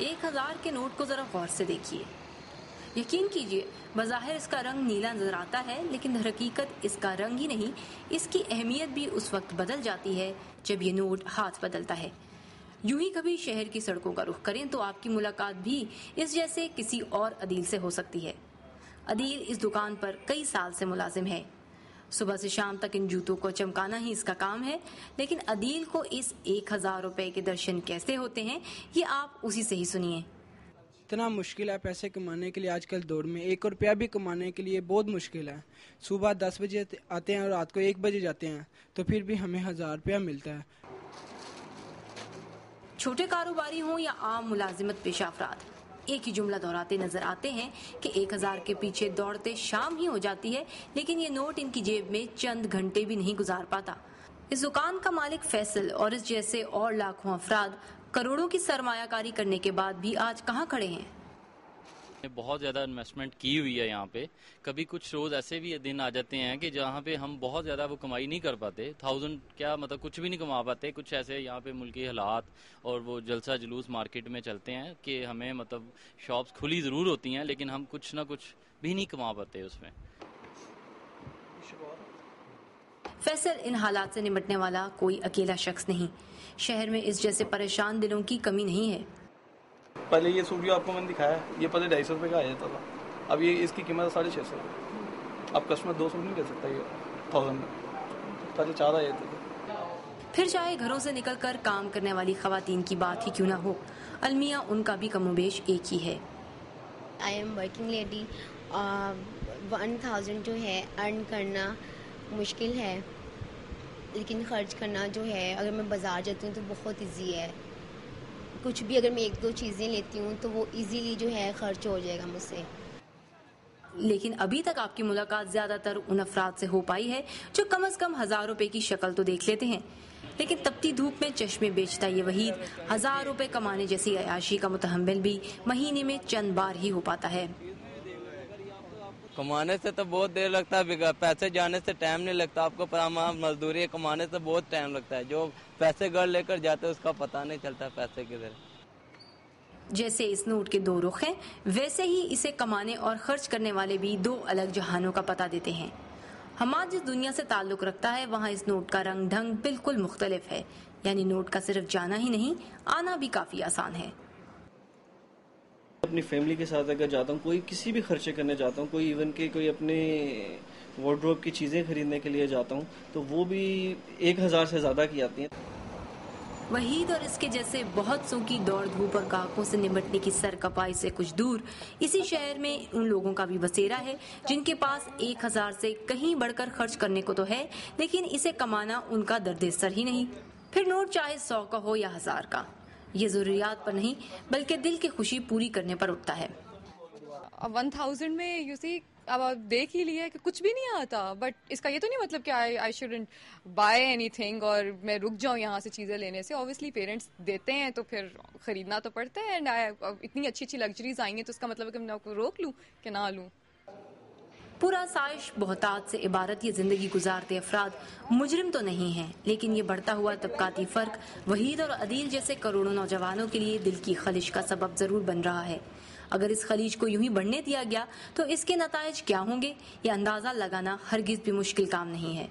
1000 के नोट को जरा गौर से देखिए। यकीन कीजिए, बज़ाहिर इसका रंग नीला नजर आता है, लेकिन हकीकत इसका रंग ही नहीं, इसकी अहमियत भी उस वक्त बदल जाती है जब ये नोट हाथ बदलता है। यूं ही कभी शहर की सड़कों का रुख करें तो आपकी मुलाकात भी इस जैसे किसी और अदील से हो सकती है। अदील इस दुकान पर कई साल से मुलाजिम है। सुबह से शाम तक इन जूतों को चमकाना ही इसका काम है, लेकिन अदील को इस 1000 रुपए के दर्शन कैसे होते हैं, ये आप उसी से ही सुनिए। इतना मुश्किल है पैसे कमाने के लिए आजकल दौर में। 1 रुपया भी कमाने के लिए बहुत मुश्किल है। सुबह 10 बजे आते हैं और रात को 1 बजे जाते हैं, तो फिर भी हमें 1000 रुपया मिलता है। छोटे कारोबारी हों या आम मुलाजिमत पेशा अफराद, एक ही जुमला दोहराते नजर आते हैं कि 1000 के पीछे दौड़ते शाम ही हो जाती है, लेकिन ये नोट इनकी जेब में चंद घंटे भी नहीं गुजार पाता। इस दुकान का मालिक फैसल और इस जैसे और लाखों अफराद करोड़ों की सरमायाकारी करने के बाद भी आज कहाँ खड़े हैं? बहुत ज्यादा इन्वेस्टमेंट की हुई है यहाँ पे। कभी कुछ रोज ऐसे भी दिन आ जाते हैं कि जहाँ पे हम बहुत ज्यादा वो कमाई नहीं कर पाते, 1000 क्या मतलब कुछ भी नहीं कमा पाते। कुछ ऐसे यहाँ पे मुल्की हालात और वो जलसा जुलूस मार्केट में चलते हैं कि हमें मतलब शॉप्स खुली जरूर होती हैं, लेकिन हम कुछ ना कुछ भी नहीं कमा पाते उसमें। फैसल इन हालात से निपटने वाला कोई अकेला शख्स नहीं। शहर में इस जैसे परेशान दिलों की कमी नहीं है। पहले ये सूट जो आपको मैंने दिखाया, ये पहले 250 रुपये का आ जाता था, अब ये इसकी कीमत 650। अब कस्टमर 200 नहीं ले सकता ये 1000 में, पहले 4 आ जाते थे। फिर चाहे घरों से निकलकर काम करने वाली खवातीन की बात ही क्यों ना हो, अलमिया उनका भी कमोबेश एक ही है। I am working lady. 1000 जो है अर्न करना मुश्किल है, लेकिन खर्च करना जो है, अगर मैं बाजार जाती हूँ तो बहुत इजी है। कुछ भी अगर मैं 1-2 चीज़ें लेती हूँ तो वो इजीली जो है खर्च हो जाएगा मुझसे। लेकिन अभी तक आपकी मुलाकात ज्यादातर उन अफराद से हो पाई है जो कम से कम 1000 रुपए की शक्ल तो देख लेते हैं, लेकिन तपती धूप में चश्मे बेचता ये वहीद 1000 रुपए कमाने जैसी अयाशी का मुतहम्मिल भी महीने में चंद बार ही हो पाता है। कमाने से तो बहुत देर लगता है, पैसे जाने से टाइम नहीं लगता आपको, पर मजदूरी कमाने से बहुत टाइम लगता है। जो पैसे घर लेकर जाते हैं उसका पता नहीं चलता पैसे किधर। जैसे इस नोट के 2 रुख हैं, वैसे ही इसे कमाने और खर्च करने वाले भी 2 अलग जहानों का पता देते हैं। हमाद जिस दुनिया से ताल्लुक रखता है, वहाँ इस नोट का रंग ढंग बिल्कुल मुख्तलिफ है। यानी नोट का सिर्फ जाना ही नहीं, आना भी काफी आसान है। अपनी फैमिली के साथ अगर जाता हूँ, कोई किसी भी खर्चे करने जाता हूँ, कोई इवन के कोई अपने वार्डरोब की चीज़ें खरीदने के लिए जाता हूँ, तो वो भी 1000 से ज़्यादा की आती हैं। वहीद और इसके जैसे बहुत सौ की दौड़ धूप और गाहकों से निपटने की सरकपाई से कुछ दूर इसी शहर में उन लोगों का भी बसेरा है जिनके पास 1000 से कहीं बढ़कर खर्च करने को तो है, लेकिन इसे कमाना उनका दर्द-ए-सर ही नहीं। फिर नोट चाहे 100 का हो या 1000 का, ये जरूरियात पर नहीं बल्कि दिल की खुशी पूरी करने पर उठता है। 1000 में यू सी, अब आप देख ही लिया कि कुछ भी नहीं आता, बट इसका ये तो नहीं मतलब कि आई शुडंट बाय एनीथिंग और मैं रुक जाऊं यहाँ से चीजें लेने से। ऑब्वियसली पेरेंट्स देते हैं तो फिर खरीदना तो पड़ता है, एंड इतनी अच्छी अच्छी लग्जरीज आएंगी तो इसका मतलब है कि मैं आपको रोक लूं कि ना लूं। पूरा साइश बहुतात से इबारत ये जिंदगी गुजारते अफराद मुजरिम तो नहीं हैं, लेकिन ये बढ़ता हुआ तबकाती फर्क वहीद और अदील जैसे करोड़ों नौजवानों के लिए दिल की खलिश का सबब जरूर बन रहा है। अगर इस खलीज को यूं ही बढ़ने दिया गया तो इसके नताइज क्या होंगे, ये अंदाजा लगाना हरगिज भी मुश्किल काम नहीं है।